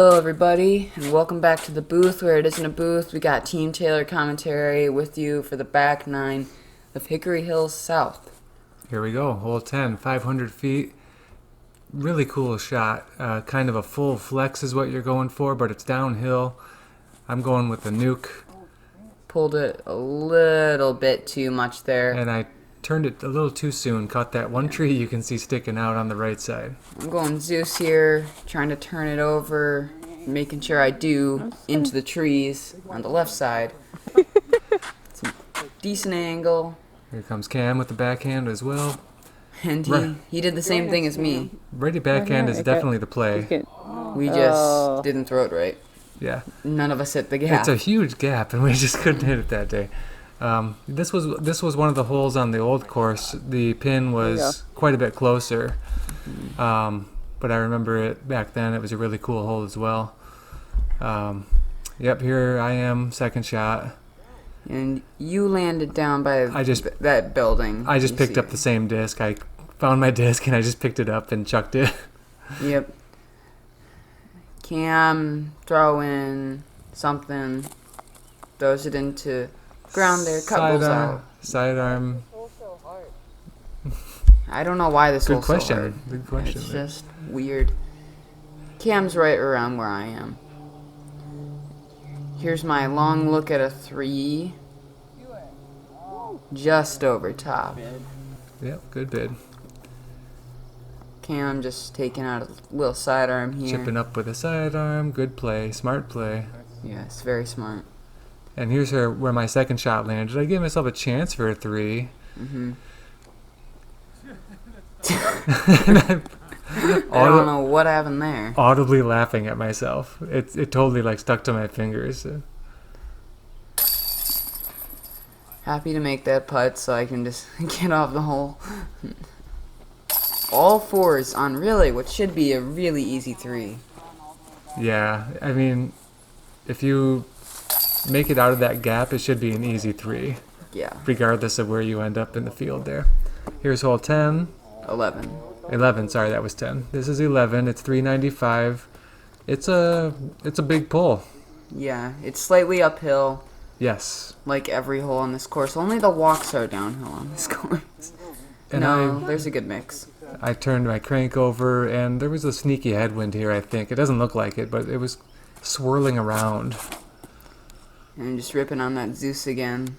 Hello everybody, and welcome back to the booth where it isn't a booth. We got Team Taylor commentary with you for the back nine of Hickory Hills South. Here we go, hole 10, 500 feet. Really cool shot. Kind of a full flex is what you're going for, but it's downhill. I'm going with the nuke. Pulled it a little bit too much there. And I turned it a little too soon. Caught that one tree you can see sticking out on the right side. I'm going Zeus here, trying to turn it over, making sure I do into the trees on the left side. It's a decent angle. Here comes Cam with the backhand as well. And he did the same thing as me. Righty backhand is definitely the play. We just didn't throw it right. Yeah. None of us hit the gap. It's a huge gap, and we just couldn't hit it that day. This was one of the holes on the old course. The pin was quite a bit closer, but I remember it back then. It was a really cool hole as well. Yep, here I am, second shot. And you landed down by that building. I just picked up the same disc. I found my disc and I just picked it up and chucked it. Yep. Cam throwing something, throws it into ground there, couples out. Sidearm. I don't know why this hole's so hard. Good question. It's just weird. Cam's right around where I am. Here's my long look at a 3. Just over top. Yep, good bid. Cam just taking out a little sidearm here. Chipping up with a sidearm. Good play. Smart play. Yes, very smart. And here's where my second shot landed. I gave myself a chance for a 3. Mm-hmm. I don't know what happened there. Audibly laughing at myself. It totally like stuck to my fingers. Happy to make that putt so I can just get off the hole. All fours on really what should be a really easy 3. Yeah, I mean, if you make it out of that gap, it should be an easy 3. Yeah. Regardless of where you end up in the field there. Here's hole 10. 11, sorry, that was 10. This is 11. It's 395. It's a big pull. Yeah, it's slightly uphill. Yes. Like every hole on this course. Only the walks are downhill on this course. And there's a good mix. I turned my crank over, and there was a sneaky headwind here, I think. It doesn't look like it, but it was swirling around. And I'm just ripping on that Zeus again.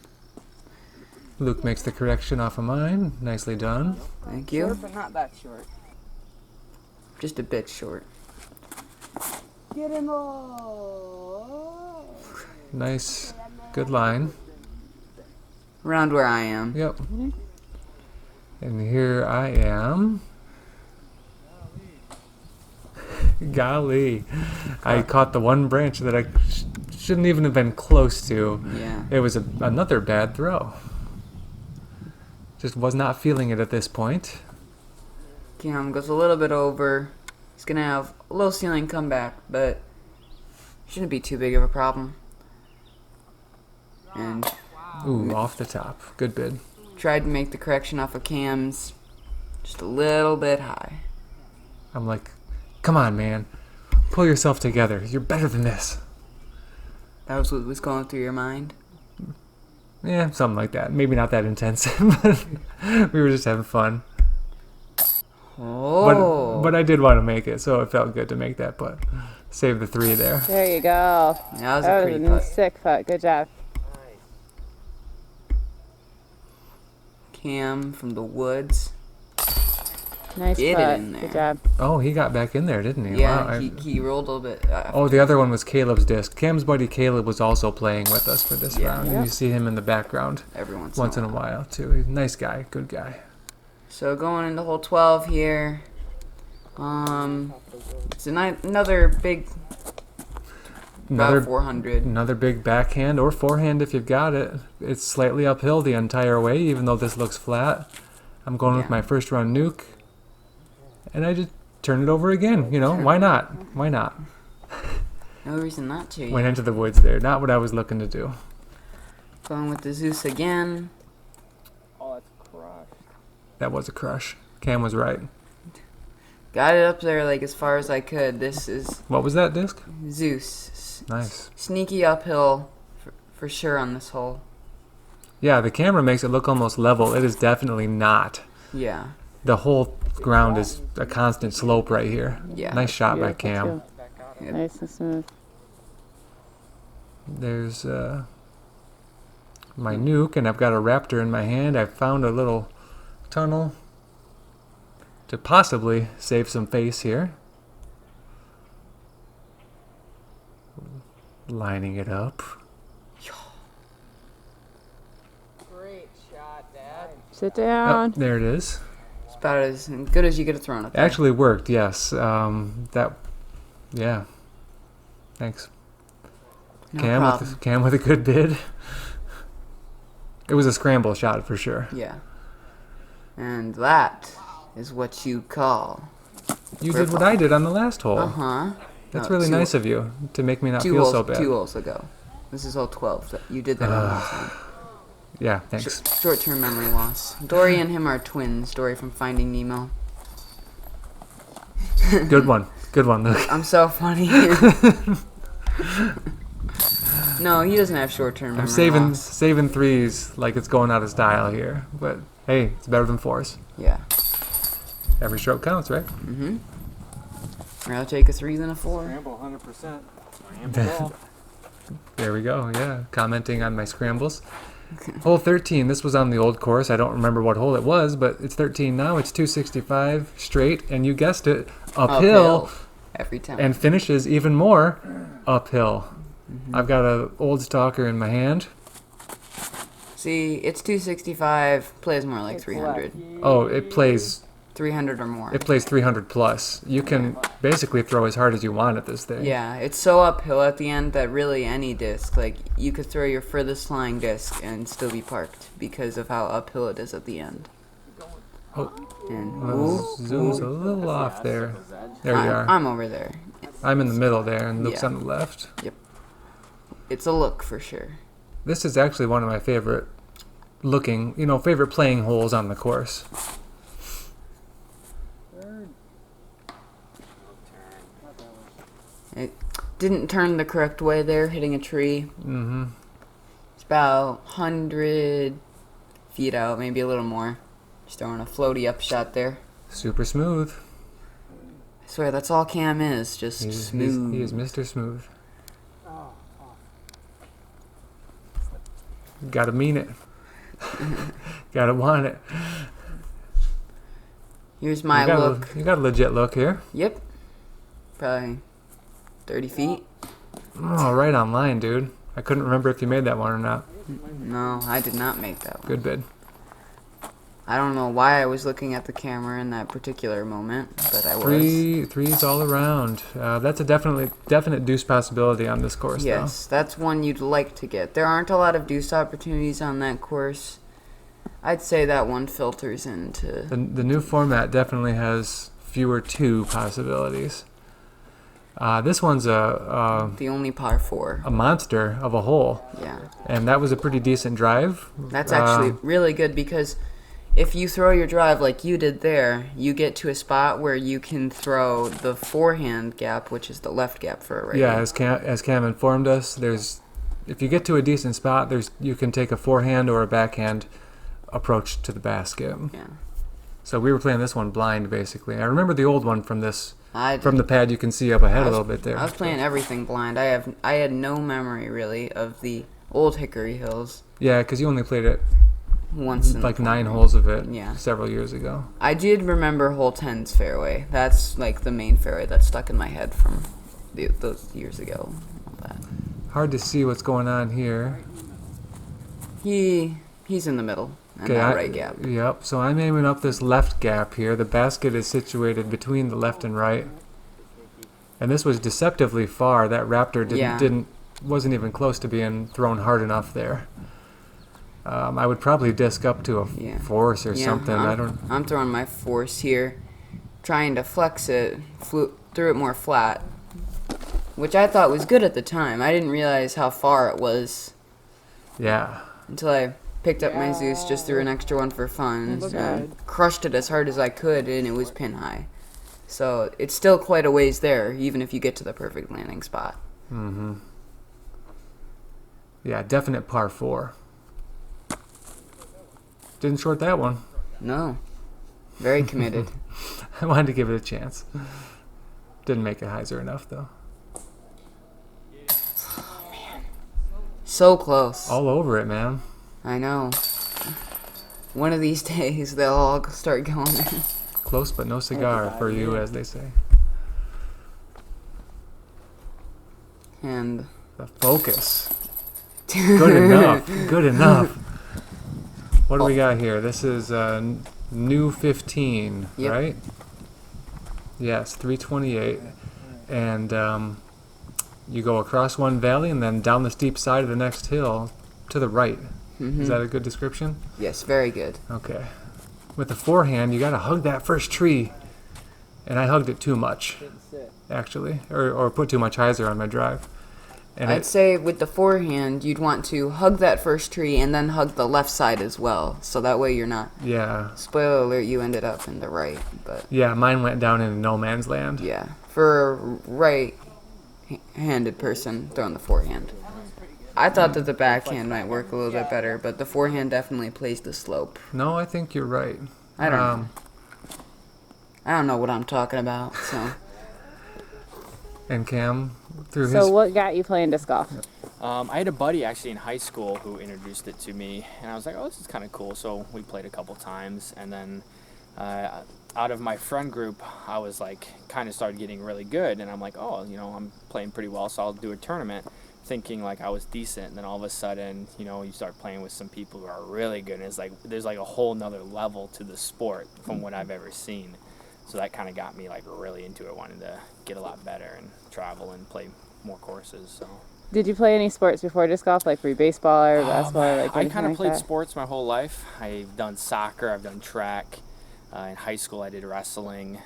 Luke makes the correction off of mine. Nicely done. Thank you. Short, but not that short. Just a bit short. Get him Nice. Good line. Around where I am. Yep. And here I am. Golly. I caught the one branch that I shouldn't even have been close to. Yeah. It was another bad throw. Just was not feeling it at this point. Cam goes a little bit over. He's going to have a low ceiling comeback, but shouldn't be too big of a problem. And Ooh, off the top. Good bid. tried to make the correction off of Cam's just a little bit high. I'm like, come on, man. Pull yourself together. You're better than this. That was what was going through your mind? Yeah, something like that. Maybe not that intense, but we were just having fun. Oh. But I did want to make it, so it felt good to make that putt. Save the 3 there. There you go. That was a pretty putt. Sick putt. Good job. Cam from the woods. Nice Get putt. it in there. Good job. Oh, he got back in there, didn't he? Yeah, Wow, he rolled a little bit. Oh, the other one was Caleb's disc. Cam's buddy Caleb was also playing with us for this round. Yeah. You see him in the background Every once in a while, too. He's a nice guy, good guy. So going into hole 12 here. It's another big, about 400. Another big backhand or forehand if you've got it. It's slightly uphill the entire way, even though this looks flat. I'm going with my first round nuke. And I just turn it over again, why not? Why not? No reason not to. Went into the woods there. Not what I was looking to do. Going with the Zeus again. Oh, it's crushed. That was a crush. Cam was right. Got it up there like as far as I could. This is What was that disc? Zeus. Nice. Sneaky uphill for sure on this hole. Yeah, the camera makes it look almost level. It is definitely not. Yeah. The whole ground is a constant slope right here. Yeah. Nice shot by Beautiful, Cam. too. Yep. Nice and smooth. There's my nuke, and I've got a raptor in my hand. I've found a little tunnel to possibly save some face here. Lining it up. Great shot, Dad. Sit Oh, down. there it is. It's about as good as you could have thrown it. Actually worked, yes. Yeah. Thanks. No Cam problem. Cam with a good bid. It was a scramble shot for sure. Yeah. And that is what you call. You did what I did on the last hole. Uh-huh. That's No, really two- nice of you to make me not Two feel holes, so bad. 2 holes ago. This is hole 12. You did that on last time. Yeah, thanks. Short-term memory loss. Dory and him are twins. Dory from Finding Nemo. Good one. Good one, Luke. I'm so funny. No, he doesn't have short-term memory I'm saving loss. saving threes like it's going out of style here. But hey, it's better than fours. Yeah. Every stroke counts, right? Mm-hmm. I'll take a 3 than a 4. Scramble 100%. There we go, yeah. Commenting on my scrambles. Hole 13, this was on the old course. I don't remember what hole it was, but it's 13 now. It's 265 straight, and you guessed it, uphill, Every time. and finishes even more uphill. I've got a old stalker in my hand. See, it's 265. Plays more like 300. Oh, it plays 300 or more. 300 plus. You can basically throw as hard as you want at this thing. Yeah, it's so uphill at the end that really any disc, like, you could throw your furthest flying disc and still be parked because of how uphill it is at the end. Oh. And Well, zoom's a little off there. There you are. I'm over there. I'm in the middle there, and Luke's Yeah. on the left. It's a look for sure. This is actually one of my favorite favorite playing holes on the course. It didn't turn the correct way there, hitting a tree. Mm-hmm. It's about 100 feet out, maybe a little more. Just throwing a floaty up shot there. Super smooth. I swear, that's all Cam is, just smooth. He is Mr. Smooth. Gotta mean it. Gotta want it. Here's my look. You got a legit look here. Yep. Probably 30 feet. Oh, right on line, dude. I couldn't remember if you made that one or not. No, I did not make that one. Good bid. I don't know why I was looking at the camera in that particular moment, but I was. Threes all around. That's a definite deuce possibility on this course, Yes, that's one you'd like to get. There aren't a lot of deuce opportunities on that course. I'd say that one filters into. though. The new format definitely has fewer two possibilities. This one's The only par 4. a monster of a hole, Yeah. and that was a pretty decent drive. That's actually really good because if you throw your drive like you did there, you get to a spot where you can throw the forehand gap, which is the left gap for a right. Yeah, as Cam informed us, if you get to a decent spot, you can take a forehand or a backhand approach to the basket. Yeah. So we were playing this one blind, basically. I remember the old one from the I pad. You can see up ahead a little bit there. I was playing everything blind. I had no memory really of the old Hickory Hills. Yeah, because you only played it Once in like the 9 holes of it Yeah. several years ago. I did remember hole 10's fairway. That's like the main fairway that's stuck in my head from those years ago. All that. Hard to see what's going on here. He's in the middle and that right gap. Yep, so I'm aiming up this left gap here. The basket is situated between the left and right. And this was deceptively far. That Raptor wasn't even close to being thrown hard enough there. I would probably disc up to a force or something. I'm throwing my force here, trying to flex it, threw it more flat, which I thought was good at the time. I didn't realize how far it was Yeah. until I picked up my Zeus, just threw an extra one for fun, and crushed it as hard as I could, and it was pin high. So it's still quite a ways there, even if you get to the perfect landing spot. Mm-hmm. Yeah, definite par 4. Didn't short that one. No. Very committed. I wanted to give it a chance. Didn't make it hyzer enough, though. So close. All over it, man. I know. One of these days, they'll all start going in. Close but no cigar for you, as they say. And The focus. Good enough. Good enough. What do we got here? This is new 15, Yep. right? Yes, 328. And you go across one valley and then down the steep side of the next hill to the right. Is that a good description? yes, very good. Okay. With the forehand, you got to hug that first tree. And I hugged it too much, actually. Or put too much hyzer on my drive. And I'd say with the forehand, you'd want to hug that first tree and then hug the left side as well. So that way you're not... yeah. Spoiler alert, you ended up in the right. But Yeah, mine went down into no man's land. yeah, for a right-handed person throwing the forehand. I thought that the backhand might work a little bit better, but the forehand definitely plays the slope. No, I think you're right. I don't know. I don't know what I'm talking about, so... And Cam, through So his... what got you playing disc golf? I had a buddy actually in high school who introduced it to me, and I was like, oh, this is kind of cool. So we played a couple times, and then out of my friend group, I was like, kind of started getting really good, and I'm like, oh, you know, I'm playing pretty well, so I'll do a tournament, thinking like I was decent. And then all of a sudden, you know, you start playing with some people who are really good, and it's like there's like a whole nother level to the sport from what I've ever seen. So that kind of got me like really into it, wanting to get a lot better and travel and play more courses. So Did you play any sports before disc golf, like were you baseball or basketball or like I anything kind of like played that? sports my whole life. I've done soccer, I've done track. In high school I did wrestling,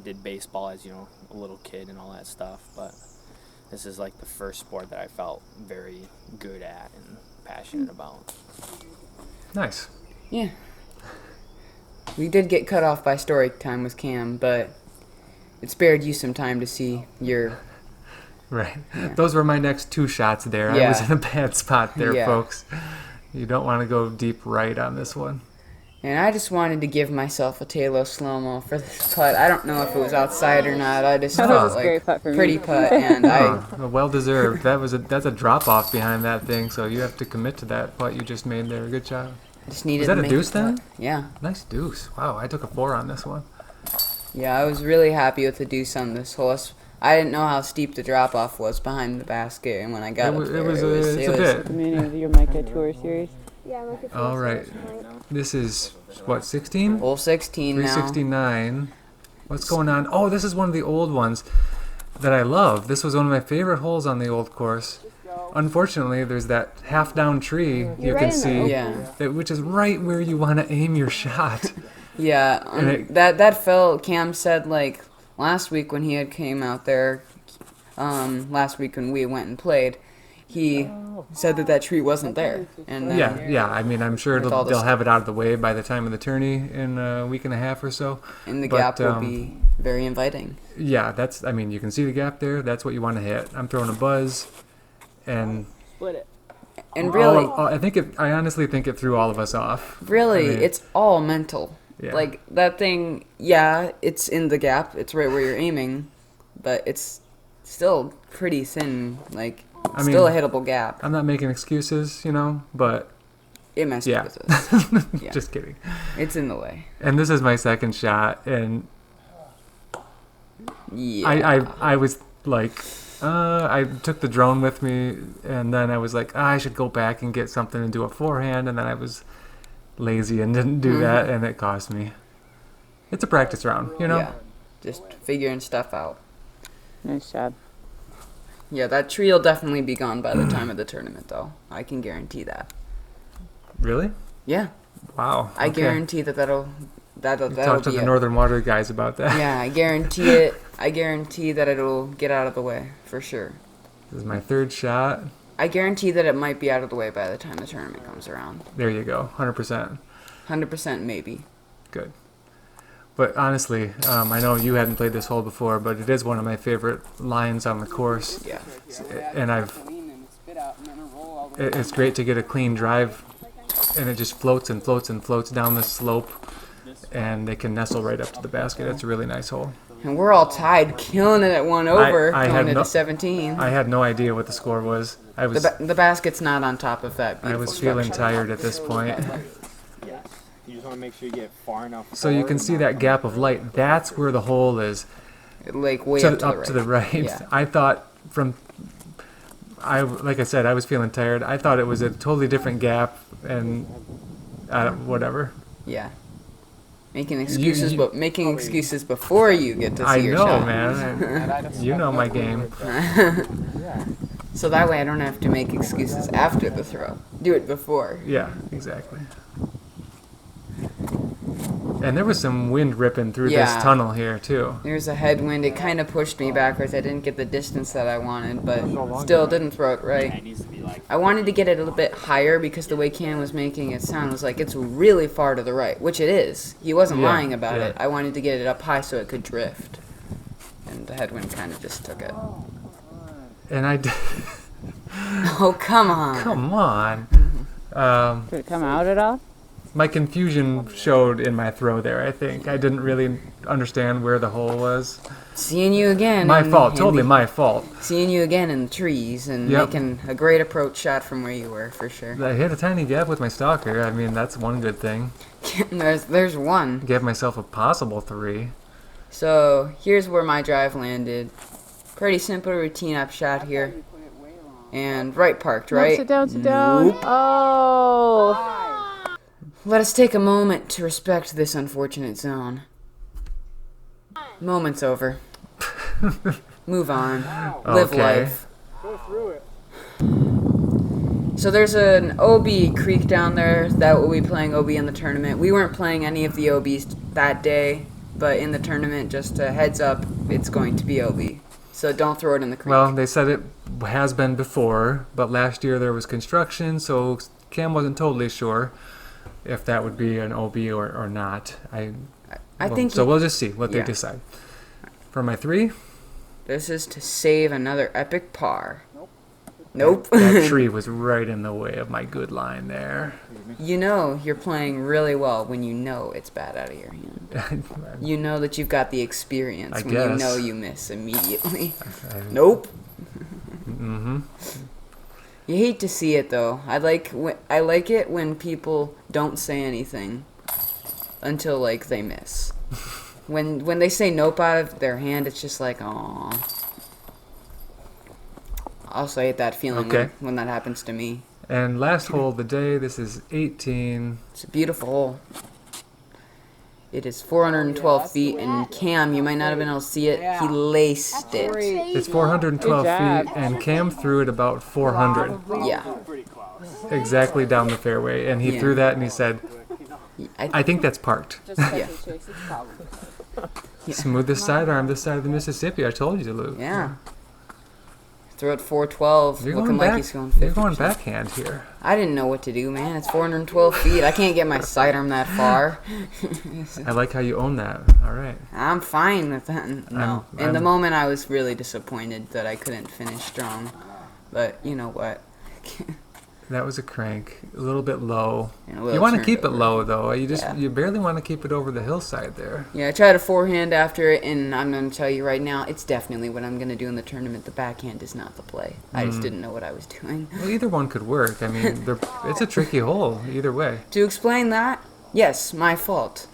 did baseball as, you know, a little kid and all that stuff. But this is like the first sport that I felt very good at and passionate about. Nice. Yeah. We did get cut off by story time with Cam, but it spared you some time to see your... Right. Yeah. Those were my next 2 shots there. I Yeah. was in a bad spot there, Yeah. folks. You don't want to go deep right on this one. And I just wanted to give myself a Taylor slow-mo for this putt. I don't know if it was outside or not. I just That felt was a great putt for me. pretty putt, and Well deserved. That's a drop off behind that thing, so you have to commit to that putt you just made there. Good job. just needed Was that to a make deuce the putt. then? Yeah. Nice deuce. Wow, I took a 4 on this one. Yeah, I was really happy with the deuce on this horse. I didn't know how steep the drop-off was behind the basket, and when I got It up was- there, it's a bit. The meaning of your Micah Tour series. Yeah, I'm like All right. This is, what, 16? hole 16 now. 369. What's going on? Oh, this is one of the old ones that I love. This was one of my favorite holes on the old course. Unfortunately, there's that half-down tree you You're can right in the see, Yeah. which is right where you want to aim your shot. Yeah, And it- that felt. Cam said like last week when he had came out there, last week when we went and played, he said that tree wasn't there, and then, Yeah. I mean, I'm sure With all the they'll have it out of the way by the time of the tourney in a week and a half or so. and the But, gap will be very inviting. Yeah, I mean, you can see the gap there. That's what you want to hit. I'm throwing a buzz, and Split it. And really, I honestly think it threw all of us off. really, I mean, it's all mental. Yeah. Like that thing, yeah, it's in the gap. It's right where you're aiming, but it's still pretty thin. Like I still a mean, hittable gap. I'm not making excuses, but It messed yeah. with us. Yeah. Just kidding. It's in the way. And this is my second shot, and Yeah. I was like, I took the drone with me, and then I was like, I should go back and get something and do a forehand, and then I was lazy and didn't do that, and it cost me. It's a practice round, Yeah. Just figuring stuff out. Nice job. Yeah, that tree will definitely be gone by the time of the tournament, though. I can guarantee that. Really? Yeah, Wow. I okay. guarantee that'll Talk to be the it. Northern Water guys about that. Yeah, I guarantee it. I guarantee that it'll get out of the way for sure. This is my third shot. I guarantee that it might be out of the way by the time the tournament comes around. There you go. 100%. 100% maybe. Good. But honestly, I know you hadn't played this hole before, but it is one of my favorite lines on the course. Yeah. And it's great to get a clean drive, and it just floats and floats and floats down the slope, and they can nestle right up to the basket. It's a really nice hole. And we're all tied, killing it at 1 over, I going had into no- 17. I had no idea what the score was. The basket's not on top of that I beautiful was feeling structure. tired at this point. Yeah. You just want to make sure you get far enough. So you can see that gap of light. That's where the hole is. Like way to, up to the right. Yeah. Yeah. I thought like I said, I was feeling tired. I thought it was a totally different gap, and whatever. Yeah. Making excuses before you get to see I your know, shot. man. You know my game. So that way I don't have to make excuses after the throw. Do it before. Yeah, exactly. And there was some wind ripping through this tunnel here too. There's a headwind. It kind of pushed me backwards. I didn't get the distance that I wanted, but still didn't throw it Yeah, right. it needs to be like. I wanted to get it a little bit higher because the way Cam was making it sound was like it's really far to the right, which it is. He wasn't Yeah, lying about yeah. it. I wanted to get it up high so it could drift. And the headwind kind of just took it. And I did. Oh, come on. Come on. Did it come out at all? My confusion showed in my throw there, I think. I didn't really understand where the hole was. Seeing you again. My in- fault. in Totally the- my fault. Seeing you again in the trees and Yep. making a great approach shot from where you were, for sure. I hit a tiny gap with my stalker. I mean, that's one good thing. there's one. Gave myself a possible 3. So here's where my drive landed. Pretty simple routine up shot here. And right parked, No, right? sit down, sit down. Nope. Oh. Let us take a moment to respect this unfortunate zone. Moment's over. Move on. Live Okay. life. So there's an OB creek down there that will be playing OB in the tournament. We weren't playing any of the OBs that day, but in the tournament, just a heads up, it's going to be OB. So don't throw it in the creek. Well, they said it has been before, but last year there was construction, so Cam wasn't totally sure if that would be an OB or not. I think so. We'll just see what they yeah. decide. For my 3, this is to save another epic par. Nope. that tree was right in the way of my good line there. You know you're playing really well when you know it's bad out of your hand. You know that you've got the experience I when you guess. know you miss immediately. Nope. Mm-hmm. You hate to see it though. I like it when people don't say anything until like they miss. When they say nope out of their hand, it's just like, aw. I also hate that feeling Okay. when that happens to me. And last hole of the day. This is 18. It's a beautiful hole. It is 412 feet, and Cam, you might not have been able to see it, he laced it. It's 412 Good job. feet, and Cam threw it about 400, Yeah. exactly down the fairway. And he Yeah. threw that, and he said, I, "I think that's parked." yeah. Smoothest sidearm this side of the Mississippi. I told you to, Luke. Yeah. Throw it 412, You're looking going like back. he's going 50. You're going backhand here. I didn't know what to do, man. It's 412 feet. I can't get my sidearm that far. I like how you own that. All right. I'm fine with that. No. In the I'm- moment, I was really disappointed that I couldn't finish strong. But you know what? That was a crank. A little bit low. And a little You want to turned keep it over. low though. Yeah. You barely want to keep it over the hillside there. Yeah, I tried a forehand after it, and I'm going to tell you right now, it's definitely what I'm going to do in the tournament. The backhand is not the play. I just didn't know what I was doing. Well, either one could work. I mean, it's a tricky hole either way. To explain that, yes, my fault.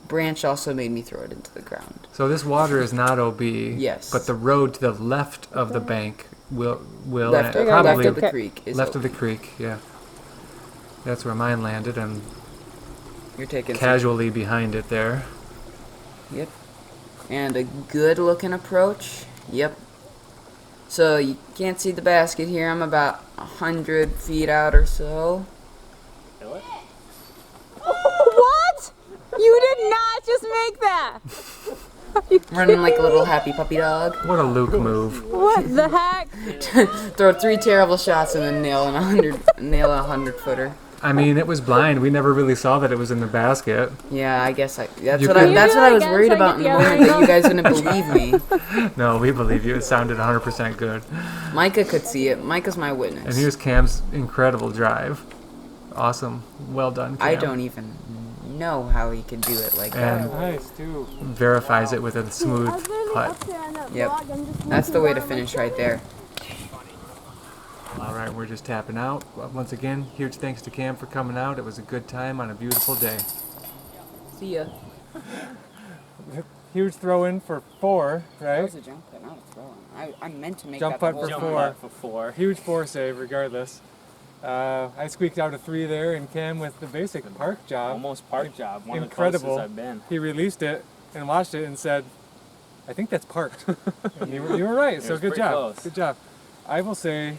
Branch also made me throw it into the ground. So this water is not OB. Yes. But the road to the left of the bank will Left and of, probably left of the creek is left of the open. creek. Yeah. That's where mine landed, and You're taking some- casually behind it there. Yep. And a good looking approach. Yep. So you can't see the basket here. I'm about 100 feet out or so. What? You did not just make that. Running like a little happy puppy dog. What a Luke move. What the heck? Throw 3 terrible shots and then nail a 100 footer. I mean, it was blind. We never really saw that it was in the basket. Yeah, I guess that's You what could- that's what I was Again, worried so I about in get the the moment that you guys wouldn't believe me. No, we believe you. It sounded 100% good. Micah could see it. Micah's my And witness. here's Cam's incredible drive. Awesome. Well done, Cam. I don't even know how he can do it like that. And Nice, too. verifies it with a smooth putt. Yep, that's the way to finish right there. All right, we're just tapping out. Once again, huge thanks to Cam for coming out. It was a good time on a beautiful day. See ya. Huge throw in for 4, That right? was a jump putt, not a throw in. I meant to make Jump that the putt whole for Jump time. 4. putt for 4. Huge 4 save, regardless. I squeaked out a 3 there, and Cam with the basic park job. Almost park job. One Incredible. of the closest I've been. He released it and watched it and said, "I think that's parked." And you were right. So was good pretty job. close. Good job. I will say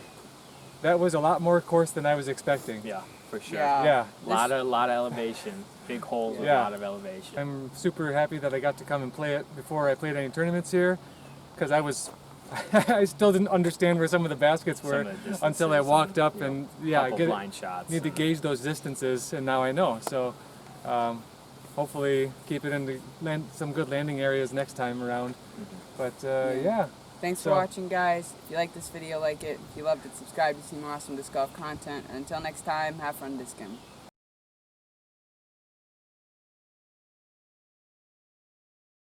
that was a lot more course than I was expecting. Yeah, for sure. Yeah. Yeah. Lot of elevation. Big holes with Yeah. a lot of elevation. I'm super happy that I got to come and play it before I played any tournaments here, because I still didn't understand where some of the baskets were Some of the until I distances walked and, up you know, and couple get blind shots. need to gauge those distances, and now I know. So hopefully keep it in some good landing areas next time around. But yeah. Thanks for So- watching, guys. If you like this video, like it. If you loved it, subscribe to see more awesome disc golf content. And until next time, have fun discing.